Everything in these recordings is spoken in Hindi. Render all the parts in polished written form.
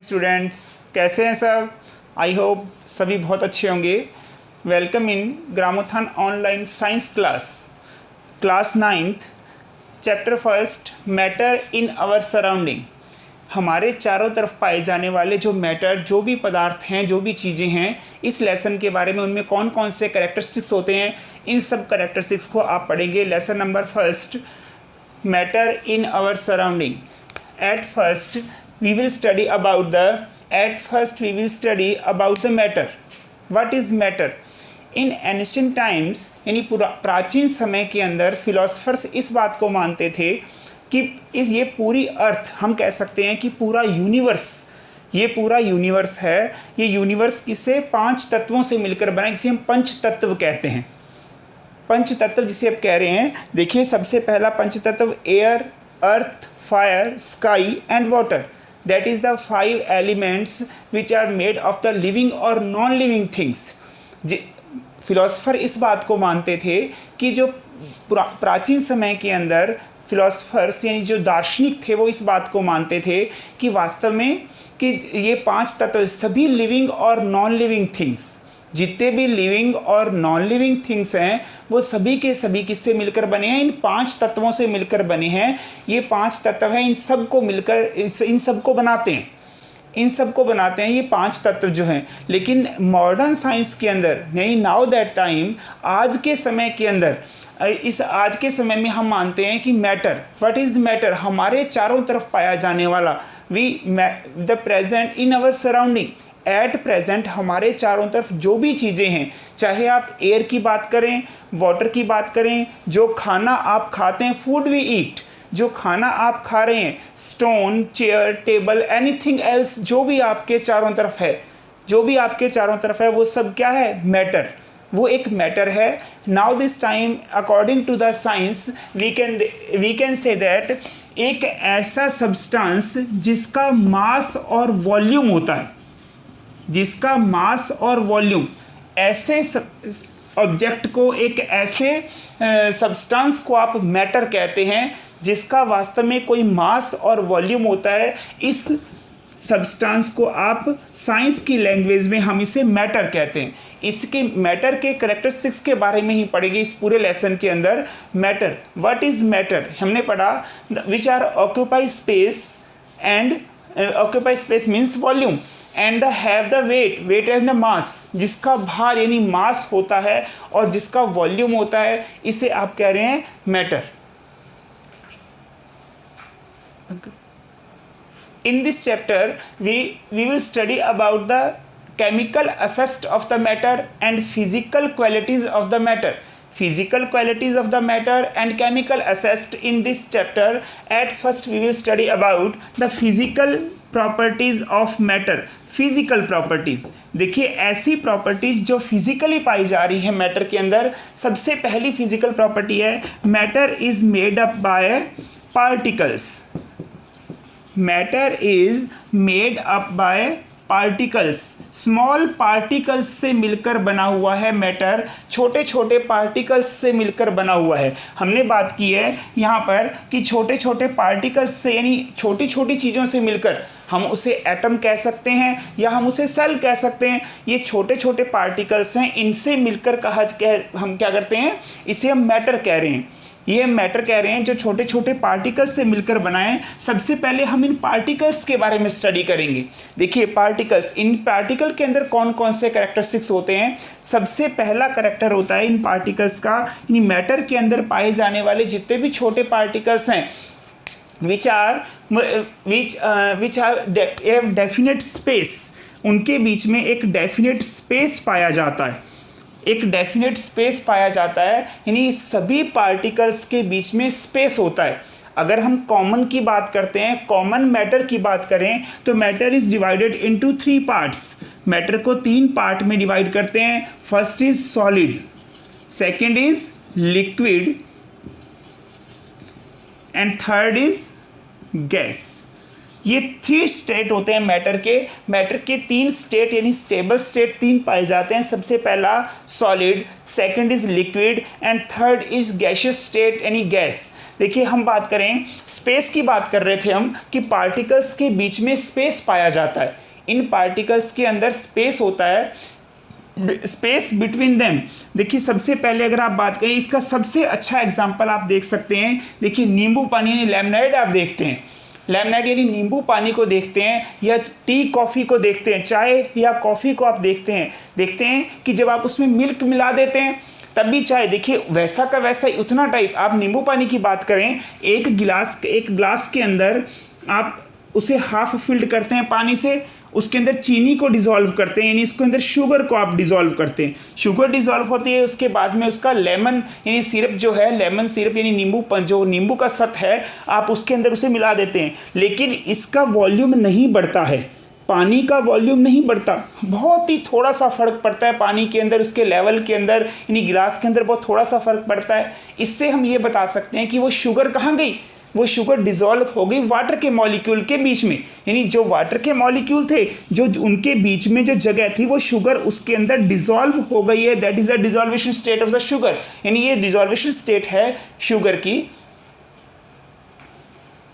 स्टूडेंट्स कैसे हैं सब। आई होप सभी बहुत अच्छे होंगे। Welcome in Gramothan online science class 9th chapter first matter in our surrounding. हमारे चारों तरफ पाए जाने वाले जो मैटर, जो भी पदार्थ हैं, जो भी चीज़ें हैं, इस लेसन के बारे में उनमें कौन कौन से कैरेक्टरिस्टिक्स होते हैं, इन सब कैरेक्टरिस्टिक्स को आप पढ़ेंगे। Lesson number first, matter in our surrounding. At first we will study about the matter. What is matter? In ancient times, यानी प्राचीन समय के अंदर फिलोसफर्स इस बात को मानते थे कि ये पूरी अर्थ, हम कह सकते हैं कि पूरा यूनिवर्स, ये पूरा यूनिवर्स है, ये यूनिवर्स किसे 5 तत्वों से मिलकर बना, जिसे हम पंच तत्व कहते हैं। पंच तत्व जिसे आप कह रहे हैं, देखिए सबसे पहला पंच तत्व air, earth, fire, sky and water. That is the 5 elements which are made of the living or non-living things. Philosopher इस बात को मानते थे कि जो प्राचीन समय के अंदर फिलोसफर्स यानी जो दार्शनिक थे वो इस बात को मानते थे कि वास्तव में कि ये 5 तत्व, सभी लिविंग और नॉन लिविंग थिंग्स, जितने भी लिविंग और नॉन लिविंग थिंग्स हैं वो सभी के सभी किससे मिलकर बने हैं, इन 5 तत्वों से मिलकर बने हैं। ये 5 तत्व हैं, इन सब को मिलकर इन सब को बनाते हैं, इन सब को बनाते हैं ये 5 तत्व जो हैं। लेकिन मॉडर्न साइंस के अंदर यानी नाउ दैट टाइम, आज के समय के अंदर, इस आज के समय में हम मानते हैं कि मैटर, व्हाट इज़ मैटर, हमारे चारों तरफ पाया जाने वाला, the present in our surrounding, at present हमारे चारों तरफ जो भी चीज़ें हैं, चाहे आप एयर की बात करें, वाटर की बात करें, जो खाना आप खाते हैं, फूड वी ईट, जो खाना आप खा रहे हैं, stone, chair, table, anything else, जो भी आपके चारों तरफ है, जो भी आपके चारों तरफ है, वो सब क्या है, मैटर, वो एक मैटर है। Now this time according to the science we can say that एक ऐसा सब्सटेंस जिसका मास और वॉल्यूम होता है, जिसका मास और वॉल्यूम, ऐसे ऑब्जेक्ट को, एक ऐसे सब्सटेंस को आप मैटर कहते हैं जिसका वास्तव में कोई मास और वॉल्यूम होता है। इस सब्सटेंस को आप साइंस की लैंग्वेज में हम इसे मैटर कहते हैं। इसके मैटर के कैरेक्टरिस्टिक्स के बारे में ही पढ़ेंगे इस पूरे लेसन के अंदर। मैटर, व्हाट इज मैटर, हमने पढ़ा which are occupy space and occupy space means volume and have the weight and the mass, जिसका भार यानी मास होता है और जिसका वॉल्यूम होता है, इसे आप कह रहे हैं matter. In this chapter we will study about the chemical aspects of the matter and physical qualities of the matter. Physical qualities of the matter and chemical aspects in this chapter. At first we will study about the physical properties of matter. Physical properties, देखिए ऐसी प्रॉपर्टीज़ जो फिजिकली पाई जा रही है मैटर के अंदर। सबसे पहली फिजिकल प्रॉपर्टी है matter is made up by particles. Matter is made up by particles, small particles से मिलकर बना हुआ है मैटर, छोटे छोटे पार्टिकल्स से मिलकर बना हुआ है। हमने बात की है यहाँ पर कि छोटे छोटे पार्टिकल्स से यानी छोटी छोटी चीज़ों से मिलकर, हम उसे एटम कह सकते हैं या हम उसे सेल कह सकते हैं। ये छोटे छोटे पार्टिकल्स हैं, इनसे मिलकर हम क्या करते हैं, इसे हम मैटर कह रहे हैं। ये मैटर कह रहे हैं जो छोटे छोटे पार्टिकल्स से मिलकर बनाए। सबसे पहले हम इन पार्टिकल्स के बारे में स्टडी करेंगे। देखिए पार्टिकल्स, इन पार्टिकल के अंदर कौन कौन से कैरेक्टरिस्टिक्स होते हैं। सबसे पहला कैरेक्टर होता है इन पार्टिकल्स का, यानी मैटर के अंदर पाए जाने वाले जितने भी छोटे पार्टिकल्स हैं which are डेफिनेट स्पेस, उनके बीच में एक डेफिनेट स्पेस पाया जाता है, एक डेफिनेट स्पेस पाया जाता है, यानी सभी पार्टिकल्स के बीच में स्पेस होता है। अगर हम कॉमन की बात करते हैं, कॉमन मैटर की बात करें, तो matter is divided into 3 parts. Matter को 3 पार्ट में डिवाइड करते हैं। First is solid, second is liquid and third is gas. ये 3 स्टेट होते हैं मैटर के 3 स्टेट यानी स्टेबल स्टेट 3 पाए जाते हैं। सबसे पहला solid, second is liquid and third is gaseous state यानी गैस। देखिए हम बात करें स्पेस की, बात कर रहे थे हम कि पार्टिकल्स के बीच में स्पेस पाया जाता है। इन पार्टिकल्स के अंदर स्पेस होता है, स्पेस बिटवीन देम। देखिए सबसे पहले अगर आप बात करें, इसका सबसे अच्छा एग्जांपल आप देख सकते हैं। देखिए नींबू पानी यानी लेमनाइड आप देखते हैं, लेमनाइड यानी नींबू पानी को देखते हैं, या टी कॉफ़ी को देखते हैं, चाय या कॉफ़ी को आप देखते हैं कि जब आप उसमें मिल्क मिला देते हैं तब भी चाय, देखिए वैसा का वैसा ही उतना टाइप। आप नींबू पानी की बात करें, एक ग्लास के अंदर आप उसे हाफ फिल्ड करते हैं पानी से, उसके अंदर चीनी को डिसॉल्व करते हैं, यानी इसके अंदर शुगर को आप डिसॉल्व करते हैं। शुगर डिसॉल्व होती है, उसके बाद में उसका लेमन यानी सिरप जो है, लेमन सिरप यानी नींबू का सत है, आप उसके अंदर उसे मिला देते हैं। लेकिन इसका वॉल्यूम नहीं बढ़ता है, पानी का वॉल्यूम नहीं बढ़ता, बहुत ही थोड़ा सा फर्क पड़ता है पानी के अंदर, उसके लेवल के अंदर यानी गिलास के अंदर बहुत थोड़ा सा फर्क पड़ता है। इससे हम ये बता सकते हैं कि वो शुगर कहाँ गई, वो शुगर डिसॉल्व हो गई वाटर के मॉलिक्यूल के बीच में, यानी जो वाटर के मॉलिक्यूल थे, जो उनके बीच में जो जगह थी, वो शुगर उसके अंदर डिसॉल्व हो गई है। That is the dissolvation state of the sugar, यानी ये डिसॉल्वेशन स्टेट है शुगर की।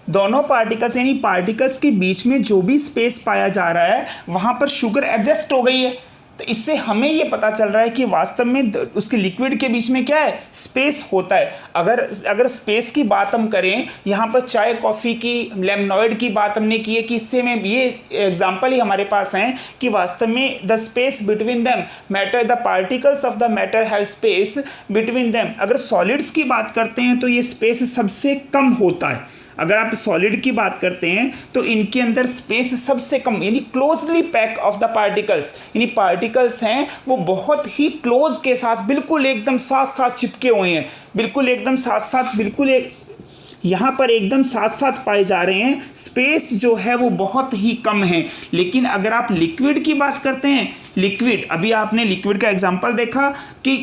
दोनों पार्टिकल्स यानी पार्टिकल्स के बीच में जो भी स्पेस पाया जा रहा है वहां पर शुगर एडजस्ट हो गई है। तो इससे हमें ये पता चल रहा है कि वास्तव में उसके लिक्विड के बीच में क्या है, स्पेस होता है। अगर स्पेस की बात हम करें, यहाँ पर चाय कॉफ़ी की, लेमनॉइड की बात हमने की है कि इससे में ये एग्जांपल ही हमारे पास हैं कि वास्तव में the space between them matter, the particles of the matter have space between them. अगर सॉलिड्स की बात करते हैं तो ये स्पेस सबसे कम होता है। अगर आप सॉलिड की बात करते हैं तो इनके अंदर स्पेस सबसे कम, यानी closely pack of the particles, यानी पार्टिकल्स हैं वो बहुत ही क्लोज के साथ बिल्कुल एकदम साथ साथ चिपके हुए हैं, बिल्कुल एकदम साथ साथ, यहाँ पर एकदम साथ साथ पाए जा रहे हैं। स्पेस जो है वो बहुत ही कम है। लेकिन अगर आप लिक्विड की बात करते हैं, लिक्विड, अभी आपने लिक्विड का एग्जांपल देखा कि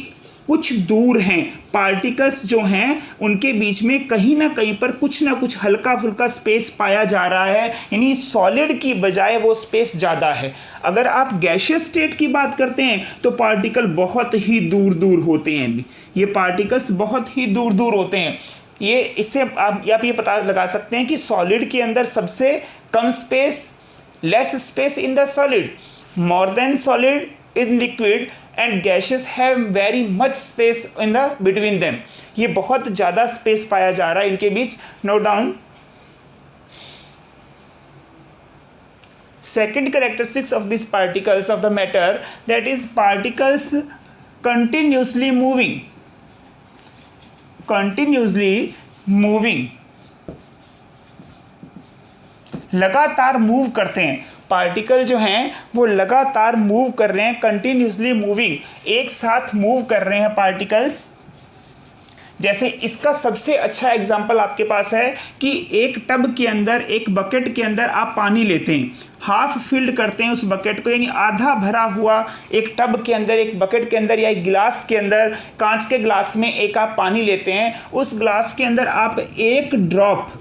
कुछ दूर हैं पार्टिकल्स जो हैं, उनके बीच में कहीं ना कहीं पर कुछ ना कुछ हल्का फुल्का स्पेस पाया जा रहा है, यानी सॉलिड की बजाय वो स्पेस ज़्यादा है। अगर आप गैसियस स्टेट की बात करते हैं तो पार्टिकल बहुत ही दूर दूर होते हैं, ये पार्टिकल्स बहुत ही दूर दूर होते हैं। ये इससे आप ये पता लगा सकते हैं कि सॉलिड के अंदर सबसे कम space, less space in the solid, more than solid in liquid, and gases have very much space in the between them. ये बहुत ज़्यादा स्पेस पाया जा रहा है इनके बीच। Note down second characteristics of these particles of the matter, that is particles continuously moving, लगातार मूव करते हैं। पार्टिकल जो हैं वो लगातार मूव कर रहे हैं, कंटिन्यूसली मूविंग, एक साथ मूव कर रहे हैं पार्टिकल्स। जैसे इसका सबसे अच्छा एग्जाम्पल आपके पास है कि एक टब के अंदर, एक बकेट के अंदर आप पानी लेते हैं, हाफ फिल्ड करते हैं उस बकेट को, यानी आधा भरा हुआ एक टब के अंदर, एक बकेट के अंदर या एक गिलास के अंदर, कांच के गिलास में एक आप पानी लेते हैं। उस गिलास के अंदर आप एक ड्रॉप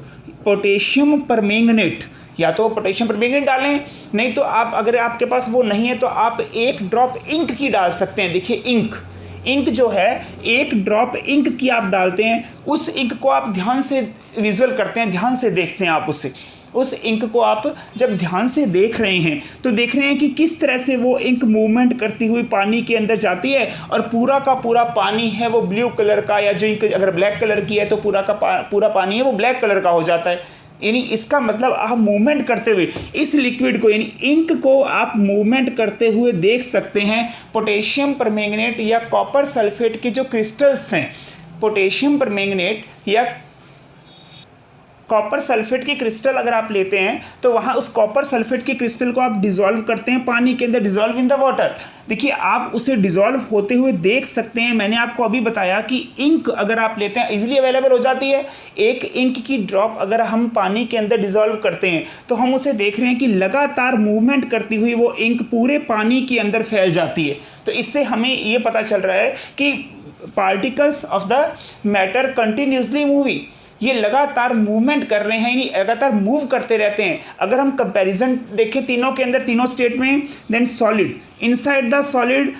पोटेशियम परमैंगनेट, या तो पोटेशियम परमैंगनेट डालें, नहीं तो आप, अगर आपके पास वो नहीं है तो आप एक ड्रॉप इंक की डाल सकते हैं। देखिए इंक जो है, एक ड्रॉप इंक की आप डालते हैं, उस इंक को आप ध्यान से विजुअल करते हैं, ध्यान से देखते हैं आप उस इंक को आप जब ध्यान से देख रहे हैं तो देख रहे हैं कि किस तरह से वो इंक मूवमेंट करती हुई पानी के अंदर जाती है, और पूरा का पूरा पानी है वो ब्लू कलर का, या जो इंक अगर ब्लैक कलर की है तो पूरा का पूरा पानी है वो ब्लैक कलर का हो जाता है। यानी इसका मतलब आप मूवमेंट करते हुए इस लिक्विड को, यानी इंक को आप मूवमेंट करते हुए देख सकते हैं। पोटेशियम परमैंगनेट या कॉपर सल्फेट के जो क्रिस्टल्स हैं, पोटेशियम परमैंगनेट या कॉपर सल्फेट के क्रिस्टल अगर आप लेते हैं तो वहाँ उस कॉपर सल्फेट के क्रिस्टल को आप डिसॉल्व करते हैं पानी के अंदर, डिसॉल्व इन द वाटर। देखिए आप उसे डिसॉल्व होते हुए देख सकते हैं। मैंने आपको अभी बताया कि इंक अगर आप लेते हैं इजीली अवेलेबल हो जाती है। एक इंक की ड्रॉप अगर हम पानी के अंदर डिसॉल्व करते हैं तो हम उसे देख रहे हैं कि लगातार मूवमेंट करती हुई वो इंक पूरे पानी के अंदर फैल जाती है। तो इससे हमें ये पता चल रहा है कि particles of the matter continuously moving, ये लगातार मूवमेंट कर रहे हैं, यानी लगातार मूव करते रहते हैं। अगर हम कंपैरिजन देखें तीनों के अंदर, तीनों स्टेट में, then solid, inside the solid,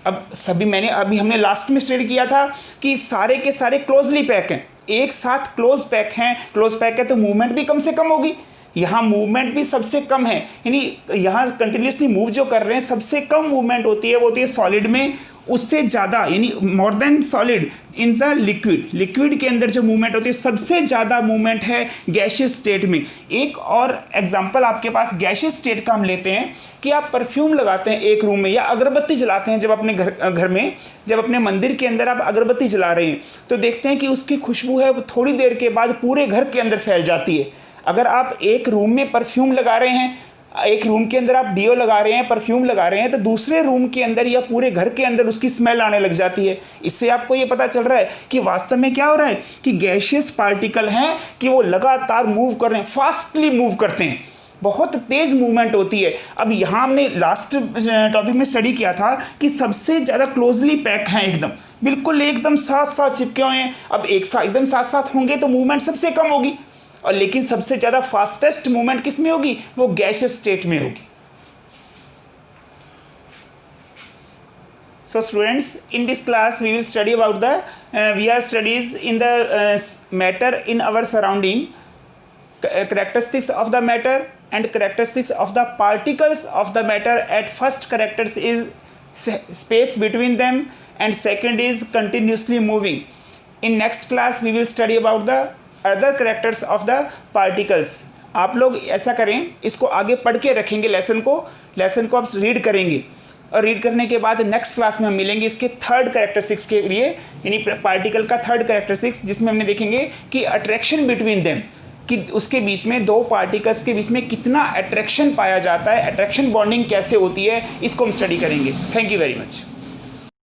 अब अभी हमने लास्ट में स्टडी किया था कि सारे के सारे क्लोजली पैक हैं, एक साथ क्लोज पैक है तो मूवमेंट भी कम से कम होगी। यहाँ मूवमेंट भी सबसे कम है, यानी यहाँ कंटिन्यूसली मूव जो कर रहे हैं, सबसे कम मूवमेंट होती है वो होती है सॉलिड में, उससे ज़्यादा यानी मोर than solid in the liquid के अंदर जो मूवमेंट होती है सबसे ज़्यादा मूवमेंट है गैशियस स्टेट में। एक और एग्जांपल आपके पास गैशियस स्टेट का हम लेते हैं कि आप परफ्यूम लगाते हैं एक रूम में या अगरबत्ती जलाते हैं, जब अपने घर में, जब अपने मंदिर के अंदर आप अगरबत्ती जला रहे हैं तो देखते हैं कि उसकी खुशबू है वो थोड़ी देर के बाद पूरे घर के अंदर फैल जाती है। अगर आप एक रूम में परफ्यूम लगा रहे हैं, एक रूम के अंदर आप डीओ लगा रहे हैं, परफ्यूम लगा रहे हैं, तो दूसरे रूम के अंदर या पूरे घर के अंदर उसकी स्मेल आने लग जाती है। इससे आपको ये पता चल रहा है कि वास्तव में क्या हो रहा है कि गैशियस पार्टिकल हैं कि वो लगातार मूव कर रहे हैं, फास्टली मूव करते हैं, बहुत तेज़ मूवमेंट होती है। अब यहाँ हमने लास्ट टॉपिक में स्टडी किया था कि सबसे ज़्यादा क्लोजली पैक हैं, बिल्कुल एकदम साथ साथ चिपके हुए हैं। अब एक साथ एकदम साथ साथ होंगे तो मूवमेंट सबसे कम होगी, और लेकिन सबसे ज़्यादा फास्टेस्ट मूवमेंट किस में होगी, वो गैशियस स्टेट में होगी। So students, in this class we will study about the VR studies in the matter in our surrounding, characteristics of the matter and characteristics of the particles of the matter. At first characters is space between them and second is continuously moving. In next class we will study about the other characters of the particles. आप लोग ऐसा करें, इसको आगे पढ़ के रखेंगे, लेसन को आप रीड करेंगे और रीड करने के बाद नेक्स्ट क्लास में हम मिलेंगे इसके थर्ड कैरेक्टरिस्टिक्स के लिए, यानी पार्टिकल का थर्ड कैरेक्टरिस्टिक्स, जिसमें हमने देखेंगे कि अट्रैक्शन बिटवीन देम, कि उसके बीच में दो पार्टिकल्स के बीच में कितना अट्रैक्शन पाया जाता है, अट्रैक्शन बॉन्डिंग कैसे होती है, इसको हम स्टडी करेंगे। Thank you very much.